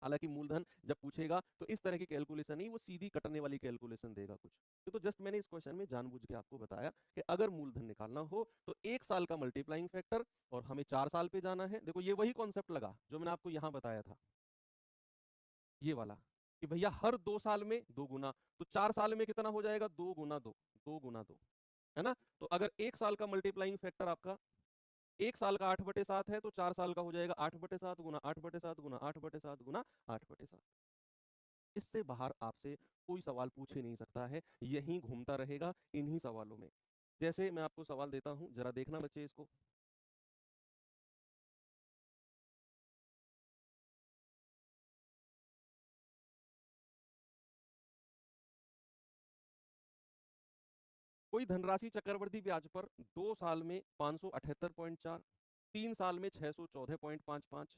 हालांकि मूलधन जब पूछेगा तो इस तरह की कैलकुलेशन नहीं, वो सीधी कटने वाली कैलकुलेशन देगा कुछ। ये तो जस्ट मैंने इस क्वेश्चन में जानबूझ के आपको बताया कि अगर मूलधन निकालना हो तो 1 साल का मल्टीप्लाइंग फैक्टर, और हमें 4 साल पे जाना है। देखो ये वही कॉन्सेप्ट लगा जो मैंने आपको यहां बताया था, ये वाला, कि भैया हर 2 साल में 2 गुना, तो 4 साल में कितना हो जाएगा, 2 गुना 2, 2 गुना 2, है ना। तो अगर 1 साल का मल्टीप्लाइंग फैक्टर आपका 1 साल का 8/7 है, तो 4 साल का हो जाएगा 8/7 गुना 8/7 गुना 8/7 गुना 8/7। इससे बाहर आपसे कोई सवाल पूछ ही नहीं सकता है, यहीं घूमता रहेगा इन्हीं सवालों में। जैसे मैं आपको सवाल देता हूं, जरा देखना बच्चे इसको। कोई धनराशि चक्रवृद्धि ब्याज पर 2 साल में 578.4, 3 साल में 614.55,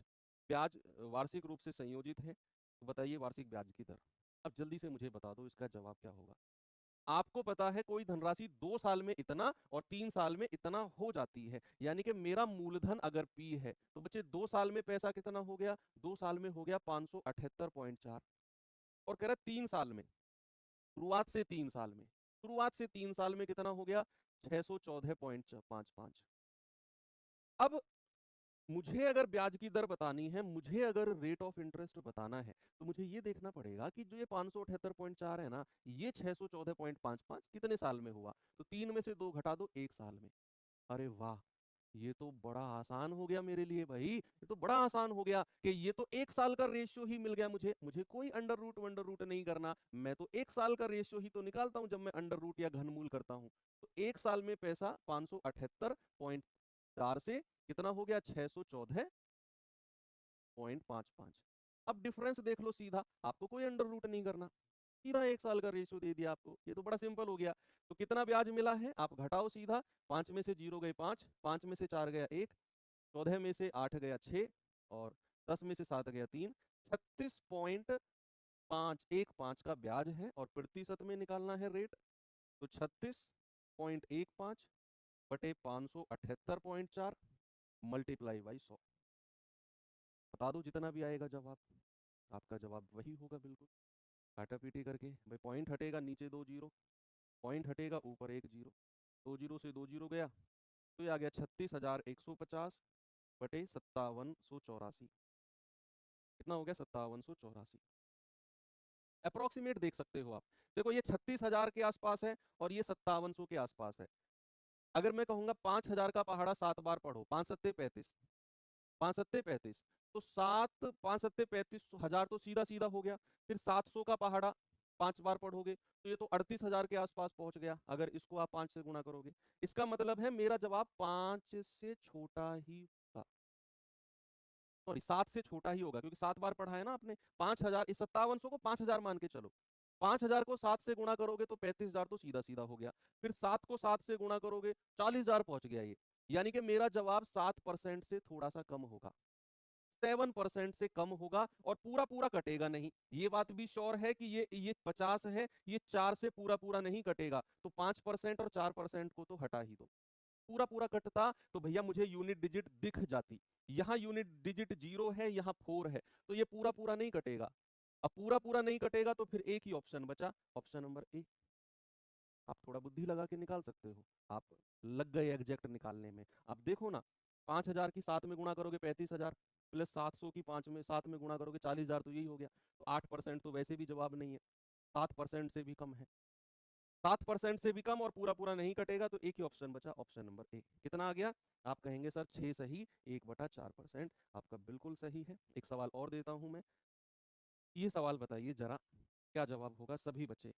ब्याज वार्षिक रूप से संयोजित है, तो बताइए वार्षिक ब्याज की दर। अब जल्दी से मुझे बता दो इसका जवाब क्या होगा। आपको पता है कोई धनराशि 2 साल में इतना और 3 साल में इतना हो जाती है, यानी कि मेरा मूलधन अगर पी है तो बच्चे 2 साल में पैसा कितना हो गया, 2 साल में हो गया 578.4। और कह रहा है 3 साल में, शुरुआत से 3 साल में कितना हो गया, 614.55। अब मुझे अगर ब्याज की दर बतानी है, मुझे अगर रेट ऑफ इंटरेस्ट बताना है, तो मुझे ये देखना पड़ेगा कि जो ये 578.4 है ना, ये 614.55 कितने साल में हुआ। तो 3 में से 2 घटा दो, 1 साल में। अरे वाह, ये तो बड़ा आसान हो गया मेरे लिए भाई, ये तो बड़ा आसान हो गया कि ये तो 1 साल का रेशियो ही मिल गया मुझे। मुझे कोई अंडर रूट वंडर रूट नहीं करना, मैं तो 1 साल का रेशियो ही तो निकालता हूं जब मैं अंडर रूट या घनमूल करता हूं। तो 1 साल में पैसा 578.4 से कितना हो गया, 614.55। अब डिफरेंस देख लो सीधा, आपको कोई अंडर रूट नहीं करना, सीधा 1 साल का रेशियो दे दिया आपको, ये तो बड़ा सिंपल हो गया। तो कितना ब्याज मिला है आप घटाओ सीधा, 5 में से 0 गए 5, 5 में से 4 गया 1, 14 में से 8 गया 6, और 10 में से 7 गया 3, 36.515 का ब्याज है और प्रतिशत में निकालना है रेट। तो 36.15 बटे 578.4 मल्टीप्लाई बाई 100। बता दो जितना भी आएगा जवाब, आपका जवाब वही होगा बिल्कुल। काटा पीटी करके भाई, पॉइंट हटेगा नीचे 2 जीरो, पॉइंट हटेगा ऊपर 1 जीरो, 2 जीरो से 2 जीरो गया, तो ये आ गया 36,150 बटे 5784। कितना हो गया, 5784। अप्रोक्सीमेट देख सकते हो आप, देखो ये 36,000 के आसपास है और ये 5700 के आसपास है। अगर मैं कहूंगा 5,000 का पहाड़ा 7 बार पढ़ो, 5 सत्ते 35, 5 सत्ते 35, तो 7 5 सत्ते 35,000 तो सीधा सीधा हो गया। फिर 700 का पहाड़ा 5 बार पढ़ोगे तो ये तो 38,000 के आसपास पहुंच गया, अगर इसको आप 5 से गुणा करोगे। इसका मतलब है मेरा जवाब 5 से छोटा ही होगा, सॉरी 7 से छोटा ही होगा, क्योंकि 7 बार पढ़ा है ना आपने। 5,000, इस 5700 को 5,000 मान के चलो, 5,000 को 7 से गुणा करोगे तो 35,000 तो सीधा सीधा हो गया। फिर 7 को 7 से गुणा करोगे 40,000 पहुंच गया ये, यानी कि मेरा जवाब 7% से थोड़ा सा कम होगा, 7% से कम होगा, और पूरा पूरा कटेगा नहीं। ये बात भी श्योर है कि ये 50 है, ये 4 से पूरा पूरा नहीं कटेगा, तो 5% और 4% को तो हटा ही दो। पूरा पूरा कटता तो भैया मुझे यूनिट डिजिट दिख जाती, यहाँ यूनिट डिजिट 0 है, यहाँ 4 है, तो ये पूरा पूरा नहीं कटेगा। अब पूरा पूरा नहीं कटेगा तो फिर एक ही ऑप्शन बचा, ऑप्शन नंबर ए। आप थोड़ा बुद्धि लगा के निकाल सकते हो, आप लग गए एग्जैक्ट निकालने में। आप देखो ना, 5,000 की 7 में गुणा करोगे 35,000, प्लस 700 की 7 में गुणा करोगे 40,000, तो यही हो गया। तो 8% तो वैसे भी जवाब नहीं है, 7% से भी कम है, 7% से भी कम और पूरा पूरा नहीं कटेगा, तो एक ही ऑप्शन बचा, ऑप्शन नंबर ए। कितना आ गया, आप कहेंगे सर 6 सही 1/4%। आपका बिल्कुल सही है। एक सवाल और देता हूं मैं, ये सवाल बताइए जरा क्या जवाब होगा सभी बच्चे,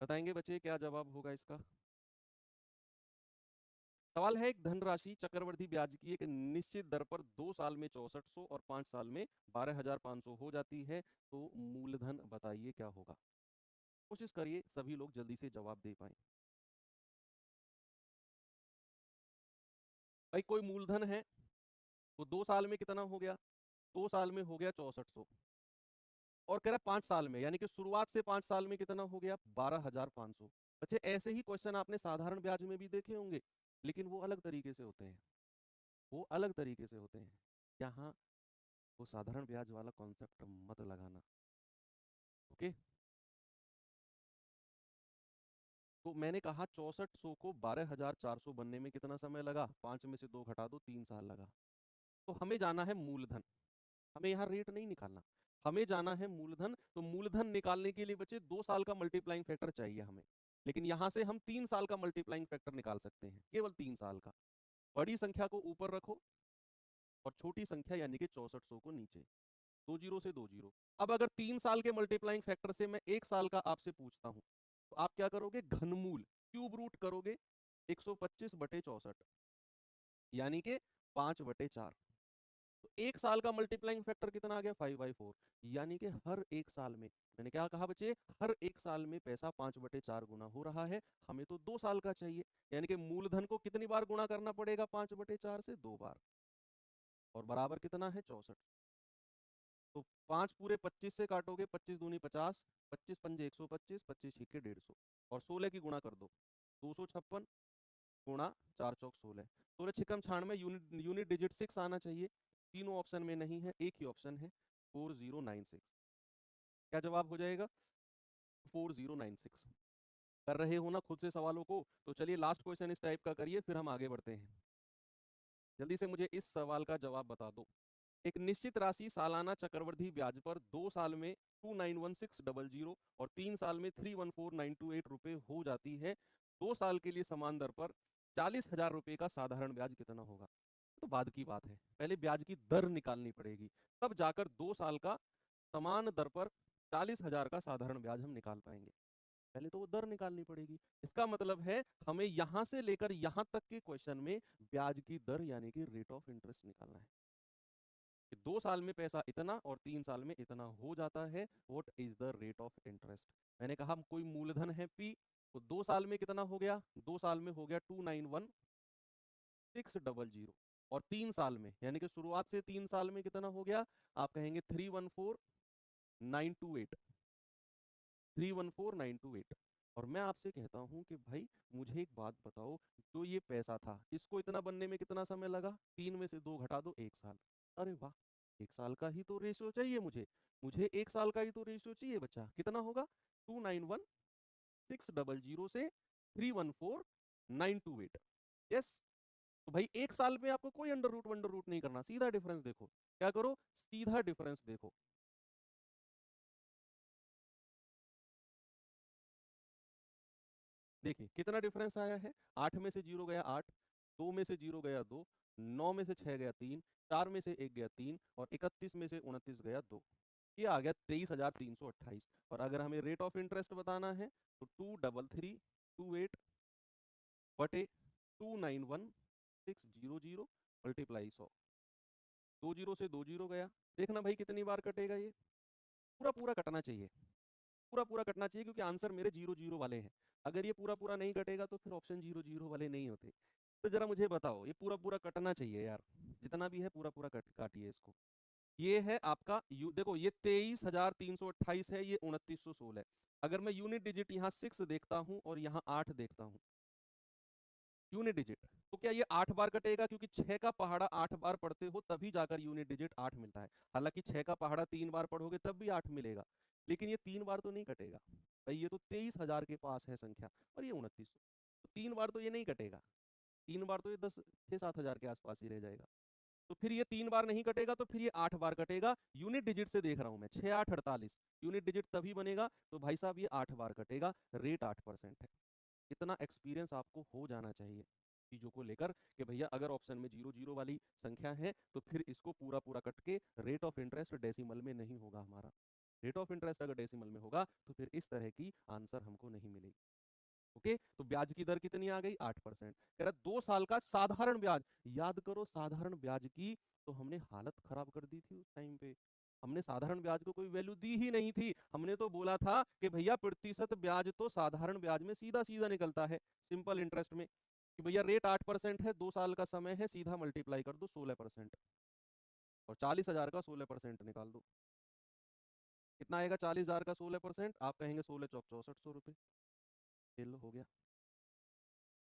बताएंगे बच्चे क्या जवाब होगा इसका। सवाल है, एक धनराशि चक्रवर्ती ब्याज की एक निश्चित दर पर 2 साल में 6400 और 5 साल में 12,500 हो जाती है, तो मूलधन बताइए क्या होगा। कोशिश करिए सभी लोग जल्दी से जवाब दे पाए। भाई कोई मूलधन है, वो 2 साल में कितना हो गया, 2 साल में हो गया 6400, और कह रहा है 5 साल में, यानी कि शुरुआत से 5 साल में कितना हो गया, 12,500। अच्छा, ऐसे ही क्वेश्चन आपने साधारण ब्याज में भी देखे होंगे, लेकिन वो अलग तरीके से होते हैं, वो अलग तरीके से होते हैं। यहाँ वो साधारण ब्याज वाला कॉन्सेप्ट मत लगाना, ओके। तो मैंने कहा 6400 को 12,400 बनने में कितना समय लगा, 5 में से 2 घटा दो, 3 साल लगा। तो हमें जाना है मूलधन, हमें यहाँ रेट नहीं निकालना, हमें जाना है मूलधन। तो मूलधन निकालने के लिए बच्चे 2 साल का मल्टीप्लाइंग फैक्टर चाहिए हमें, लेकिन यहाँ से हम 3 साल का मल्टीप्लाइंग फैक्टर निकाल सकते हैं, केवल 3 साल का। बड़ी संख्या को ऊपर रखो और छोटी संख्या यानी कि 6400 को नीचे, 2 जीरो से 2 जीरो। अब अगर 3 साल के मल्टीप्लाइंग फैक्टर से मैं 1 साल का आपसे पूछता हूं, तो आप क्या करोगे, घनमूल क्यूब रूट करोगे 125/64, यानी कि 5/4। तो 1 साल का मल्टीप्लाइंग फैक्टर कितना आ गया 5/4, यानी कि हर 1 साल में, मैंने क्या कहा बच्चे, हर 1 साल में पैसा 5/4 गुना हो रहा है। हमें तो 2 साल का चाहिए, यानी कि मूलधन को कितनी बार गुणा करना पड़ेगा 5/4 से, 2 बार, और बराबर कितना है 64। तो 5 पूरे 25 से काटोगे, 25 दूनी 50, 25 पंजे 125, 25 छिक्के 150, और 16 की गुणा कर दो, 256 गुणा 4 चौक 16, 16 छिकम 96, यूनिट डिजिट 6 आना चाहिए। तीनों ऑप्शन में नहीं है, एक ही ऑप्शन है 4096। क्या जवाब हो जाएगा 4096। कर रहे हो ना खुद से सवालों को, तो चलिए लास्ट क्वेश्चन इस टाइप का करिए, फिर हम आगे बढ़ते हैं। जल्दी से मुझे इस सवाल का जवाब बता दो। एक निश्चित राशि सालाना चक्रवृद्धि ब्याज पर 2 साल में 291600 और 3 साल में 314928 रुपए हो जाती है। 2 साल के लिए समान दर पर 40,000 रुपए का साधारण ब्याज कितना होगा? तो बाद की बात है, पहले ब्याज की दर निकालनी पड़ेगी, तब जाकर 2 साल का समान दर पर 40,000 का साधारण ब्याज हम निकाल पाएंगे। पहले तो वो दर निकालनी पड़ेगी। इसका मतलब है हमें यहां से लेकर यहां तक के क्वेश्चन में ब्याज की दर यानी कि रेट ऑफ इंटरेस्ट निकालना है कि 2 साल में पैसा इतना और 3 साल में इतना हो जाता है। What is the rate of interest? मैंने कहा कोई मूलधन है पी, तो 2 साल में कितना हो गया, 2 साल में हो गया 291600, और 3 साल में यानी कि शुरुआत से 3 साल में कितना हो गया, आप कहेंगे 314928, 314928। और मैं आपसे कहता हूं कि भाई मुझे एक बात बताओ, जो ये पैसा था इसको इतना बनने में कितना समय लगा, 3 में से 2 घटा दो, 1 साल। अरे वाह, 1 साल का ही तो रेशियो चाहिए मुझे, मुझे 1 साल का ही तो रेशियो चाहिए बच्चा। कितना होगा 291600 से 314928। यस। तो भाई 1 साल में आपको कोई अंडर रूट वंडर रूट नहीं करना, सीधा डिफरेंस देखो। क्या करो, सीधा डिफरेंस देखो। देखिए कितना डिफरेंस आया है, 8 में से 0 गया 8, 2 में से 0 गया 2, 9 में से 6 गया 3, 4 में से 1 गया 3, और 31 में से 29 गया 2। ये आ गया 23,328। और अगर हमें रेट ऑफ इंटरेस्ट बताना है तो 23328 बटे 291600 मल्टीप्लाई 100, 2 जीरो से 2 जीरो गया। देखना भाई कितनी बार कटेगा ये, पूरा पूरा कटना चाहिए, पूरा पूरा कटना चाहिए, क्योंकि आंसर मेरे 0 0 वाले हैं। अगर ये पूरा पूरा नहीं कटेगा तो फिर ऑप्शन 0 0 वाले नहीं होते। तो जरा मुझे बताओ, ये पूरा पूरा कटना चाहिए यार, जितना भी है पूरा पूरा काटिए इसको। ये है आपका देखो ये 23,328 है, ये 2916 है। अगर मैं यूनिट डिजिट यहाँ 6 देखता हूँ और यहाँ 8 देखता हूँ यूनिट डिजिट, तो क्या ये 8 बार कटेगा? क्योंकि 6 का पहाड़ा 8 बार पढ़ते हो तभी जाकर यूनिट डिजिट 8 मिलता है। हालांकि 6 का पहाड़ा 3 बार पढ़ोगे तब भी 8 मिलेगा, लेकिन ये 3 बार तो नहीं कटेगा भाई, ये तो 23,000 के पास है संख्या, और ये 2900, तो 3 बार तो ये नहीं कटेगा। 3 बार तो ये 6-7 हजार के आसपास ही रह जाएगा। तो फिर ये 3 बार नहीं कटेगा, तो फिर ये 8 बार कटेगा। यूनिट डिजिट से देख रहा हूं मैं, 6 8 48, यूनिट डिजिट तभी बनेगा। तो भाई साहब ये 8 बार कटेगा, रेट 8% है। इतना एक्सपीरियंस आपको हो जाना चाहिए चीजों को लेकर कि भैया अगर ऑप्शन में 0 0 वाली संख्या है तो फिर इसको पूरा पूरा कट के रेट ऑफ इंटरेस्ट डेसिमल में नहीं होगा हमारा। रेट ऑफ इंटरेस्ट अगर डेसिमल में होगा तो फिर इस तरह की आंसर हमको नहीं मिलेगी। ओके, तो ब्याज की दर कितनी आ गई 8%। कह रहा 2 साल का साधारण ब्याज, याद करो साधारण ब्याज की तो हमने हालत खराब कर दी थी उस टाइम पे। हमने साधारण ब्याज को कोई वैल्यू दी ही नहीं थी, हमने तो बोला था कि भैया प्रतिशत ब्याज तो साधारण ब्याज में सीधा सीधा निकलता है, सिंपल इंटरेस्ट में, कि भैया रेट 8% है, 2 साल का समय है, सीधा मल्टीप्लाई कर दो 16%, और 40,000 का 16% निकाल दो। कितना आएगा 40,000 का 16%? आप कहेंगे 16 चौक 6400 रुपये। ये लो हो गया।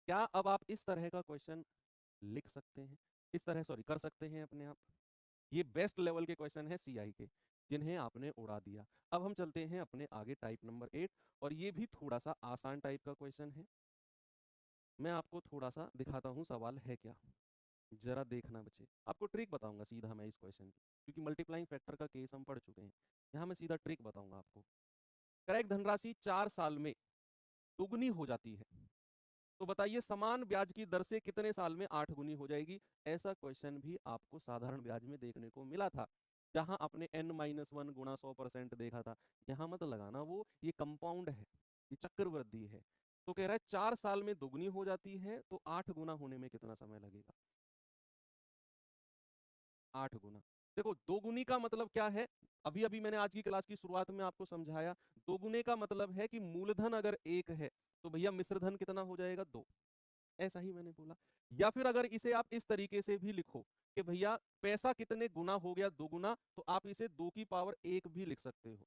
क्या अब आप इस तरह का क्वेश्चन लिख सकते हैं, इस तरह सॉरी कर सकते हैं अपने आप? ये बेस्ट लेवल के क्वेश्चन है सीआई के, जिन्हें आपने उड़ा दिया। अब हम चलते हैं अपने आगे टाइप नंबर 8, और ये भी थोड़ा सा आसान टाइप का क्वेश्चन है। मैं आपको थोड़ा सा दिखाता हूँ सवाल है क्या, जरा देखना बच्चे। आपको ट्रिक बताऊंगा सीधा मैं इस क्वेश्चन की, क्योंकि मल्टीप्लाइंग फैक्टर का केस हम पढ़ चुके हैं। यहाँ मैं सीधा ट्रिक बताऊंगा आपको। करेक्ट धनराशि 4 साल में दुगनी हो जाती है, तो बताइए समान ब्याज की दर से कितने साल में 8 गुनी हो जाएगी? ऐसा क्वेश्चन भी आपको साधारण ब्याज में देखने को मिला था, जहां आपने n-1 गुणा 100% देखा था। यहां मत लगाना वो, ये कंपाउंड है, ये चक्रवृद्धि है। तो कह रहा है 4 साल में दुगनी हो जाती है, तो 8 गुना होने में कितना समय लगेगा? 8 गुना। देखो दोगुनी का मतलब क्या है, अभी अभी मैंने आज की क्लास की शुरुआत में आपको समझाया। दोगुने का मतलब है कि मूलधन अगर 1 है तो भैया मिश्रधन कितना हो जाएगा, 2। ऐसा ही मैंने बोला। या फिर अगर इसे आप इस तरीके से भी लिखो कि भैया पैसा कितने गुना हो गया, 2 गुना, तो आप इसे 2 की पावर 1 भी लिख सकते हो।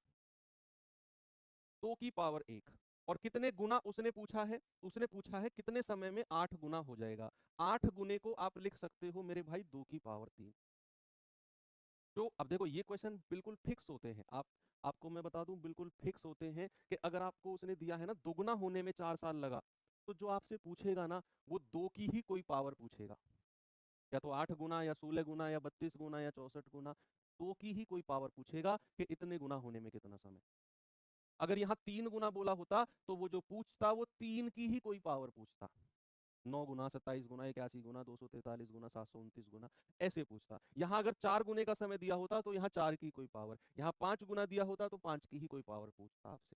2 की पावर 1। और कितने गुना उसने पूछा है, उसने पूछा है कितने समय में 8 गुना हो जाएगा। 8 गुने को आप लिख सकते हो मेरे भाई 2 की पावर 3। तो अब देखो ये क्वेश्चन बिल्कुल फिक्स होते हैं, आपको मैं बता दूं बिल्कुल फिक्स होते हैं कि अगर आपको उसने दिया है ना दोगुना होने में 4 साल लगा, तो जो आपसे पूछेगा ना वो 2 की ही कोई पावर पूछेगा, या तो 8 गुना या 16 गुना या 32 गुना या 64 गुना, 2 की ही कोई पावर पूछेगा कि इतने गुना होने में कितना समय। अगर यहाँ 3 गुना बोला होता तो वो जो पूछता वो 3 की ही कोई पावर पूछता, 9 गुना, 27 गुना, 81 गुना, 243 गुना, 729 गुना, ऐसे पूछता। यहाँ अगर 4 गुने का समय दिया होता तो यहाँ 4 की कोई पावर, यहाँ 5 गुना दिया होता तो 5 की ही कोई पावर पूछता आपसे।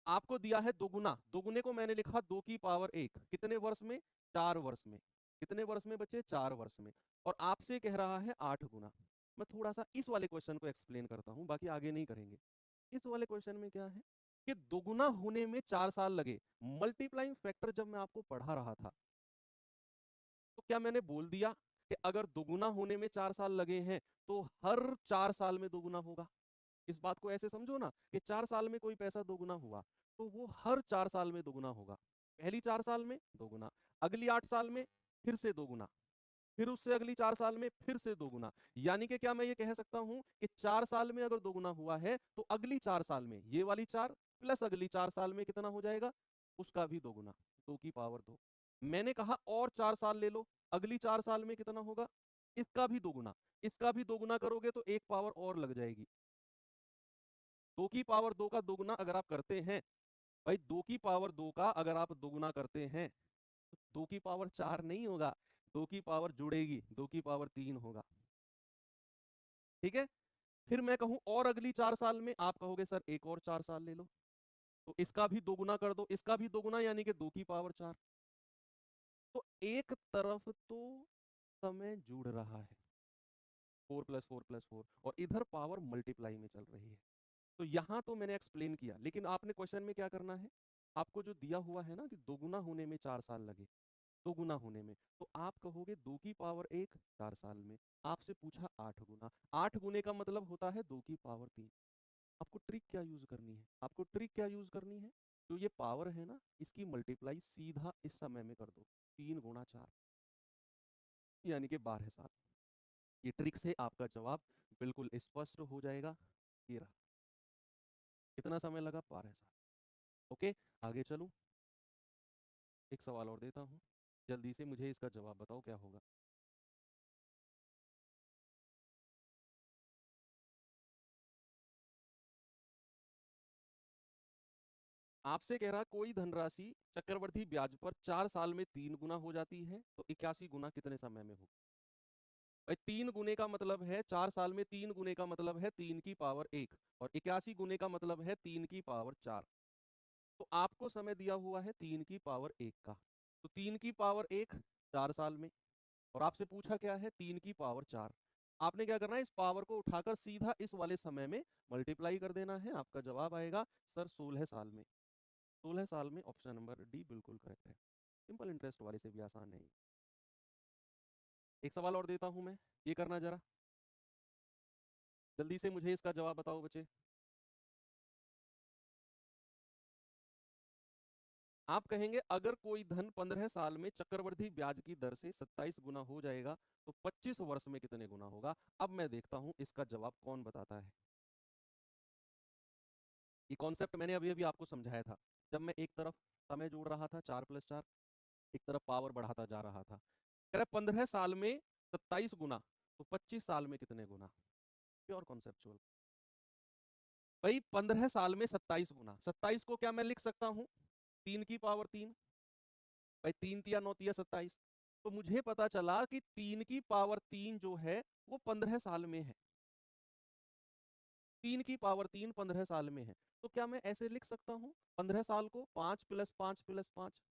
आपको दिया है दोगुना, दोगुने को मैंने लिखा 2 की पावर 1, कितने वर्ष में, 4 वर्ष में। कितने वर्ष में बच्चे, 4 वर्ष में। और आपसे कह रहा है 8 गुना। मैं थोड़ा सा इस वाले क्वेश्चन को एक्सप्लेन करता हूं, बाकी आगे नहीं करेंगे। इस वाले क्वेश्चन में क्या है कि दोगुना होने में 4 साल लगे। मल्टीप्लाइंग फैक्टर जब मैं आपको पढ़ा रहा था तो क्या मैंने बोल दिया कि अगर दोगुना होने में 4 साल लगे हैं तो हर 4 साल में दोगुना होगा। इस बात को ऐसे समझो ना कि 4 साल में कोई पैसा दोगुना हुआ तो वो हर 4 साल में दोगुना होगा। पहली 4 साल में दोगुना, अगली 8 साल में फिर से दोगुना, फिर उससे अगली 4 साल में फिर से दोगुना। यानी कि क्या मैं ये कह सकता हूं कि 4 साल में अगर दोगुना हुआ है तो अगली 4 साल में ये वाली 4 प्लस अगली 4 साल में कितना हो जाएगा, उसका भी दोगुना, 2 की पावर 2। मैंने कहा और 4 साल ले लो, अगली 4 साल में कितना होगा, इसका भी दोगुना। इसका भी दोगुना करोगे तो एक पावर और लग जाएगी। 2 की पावर 2 का दोगुना अगर आप करते हैं, भाई 2 की पावर 2 का अगर आप दोगुना करते हैं तो 2 की पावर 4 नहीं होगा, 2 की पावर जुड़ेगी, 2 की पावर 3 होगा। ठीक है। फिर मैं कहूं और अगली 4 साल में, आप कहोगे सर एक और 4 साल ले लो, तो इसका भी दोगुना कर दो, इसका भी दोगुना यानी कि 2 की पावर 4। तो एक तरफ तो समय जुड़ रहा है, 4 + 4 + 4, और इधर पावर मल्टीप्लाई में चल रही है। तो यहां तो मैंने एक्सप्लेन किया, लेकिन आपने क्वेश्चन में क्या करना है, आपको जो दिया हुआ है ना कि दोगुना होने में 4 साल लगे, दोगुना होने में, तो आप कहोगे 2 की पावर 1 4 साल में। आपसे पूछा 8 गुना, 8 गुने का मतलब होता है 2 की पावर 3। आपको ट्रिक क्या यूज करनी है, आपको ट्रिक क्या यूज करनी है, जो ये पावर है ना इसकी मल्टीप्लाई सीधा इस समय में कर दो, 3 × 4 यानी कि 12 साल। ये ट्रिक से आपका जवाब बिल्कुल स्पष्ट हो जाएगा। ये रहा, कितना समय लगा, 12 साल। ओके, आगे चलूं, एक सवाल और देता हूं, जल्दी से मुझे इसका जवाब बताओ क्या होगा। आपसे कह रहा कोई धनराशि चक्रवृद्धि ब्याज पर 4 साल में 3 गुना हो जाती है तो 81 गुना कितने समय में होगी। भाई 3 गुने का मतलब है 4 साल में, 3 गुने का मतलब है 3 की पावर 1, और 81 गुने का मतलब है 3 की पावर 4। तो आपको समय दिया हुआ है 3 की पावर 1 का, तो 3 की पावर 1 4 साल में, और आपसे पूछा क्या है 3 की पावर 4। आपने क्या करना है, इस पावर को उठाकर सीधा इस वाले समय में मल्टीप्लाई कर देना है। आपका जवाब आएगा सर 16 साल में। 16 साल में, ऑप्शन नंबर डी बिल्कुल करेक्ट है। सिंपल इंटरेस्ट वाले से भी आसान है। एक सवाल और देता हूं मैं, ये करना जरा, जल्दी से मुझे इसका जवाब बताओ बच्चे। आप कहेंगे अगर कोई धन 15 साल में चक्रवृद्धि ब्याज की दर से 27 गुना हो जाएगा तो 25 वर्ष में कितने गुना होगा। अब मैं देखता हूं इसका जवाब कौन बताता है। ये कॉन्सेप्ट मैंने अभी अभी आपको समझाया था, जब मैं एक तरफ समय जोड़ रहा था 4 + 4, एक तरफ पावर बढ़ाता जा रहा था। कह रहा 15 साल में 27 गुना तो 25 साल में कितने गुना। Pure conceptual. भाई 15 साल में 27 गुना, 27 को क्या मैं लिख सकता हूँ 3 की पावर 3। भाई 3 तिया 9 तिया 27। तो मुझे पता चला कि 3 की पावर 3 जो है वो 15 साल में है। 3 की पावर 3 15 साल में है। तो क्या मैं ऐसे लिख सकता हूँ 15 साल को 5 + 5 + 5।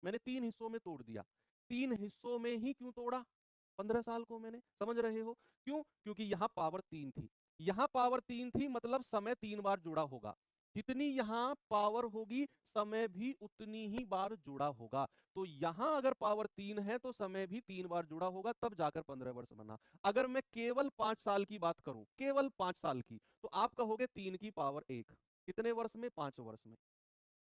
मैंने 3 हिस्सों में तोड़ दिया। 3 हिस्सों में ही क्यों तोड़ा, 15 साल को मैंने, समझ रहे हो? क्यों? क्योंकि यहाँ पावर 3 थी, यहाँ पावर 3 थी, मतलब समय 3 बार जुड़ा होगा। जितनी यहाँ पावर होगी समय भी उतनी ही बार जुड़ा होगा। तो यहाँ अगर पावर 3 है तो समय भी 3 बार जुड़ा होगा, तब जाकर 15 वर्ष बना। अगर मैं केवल 5 साल की बात करूं, केवल 5 साल की, तो आप कहोगे 3 की पावर 1, कितने वर्ष में? 5 वर्ष में।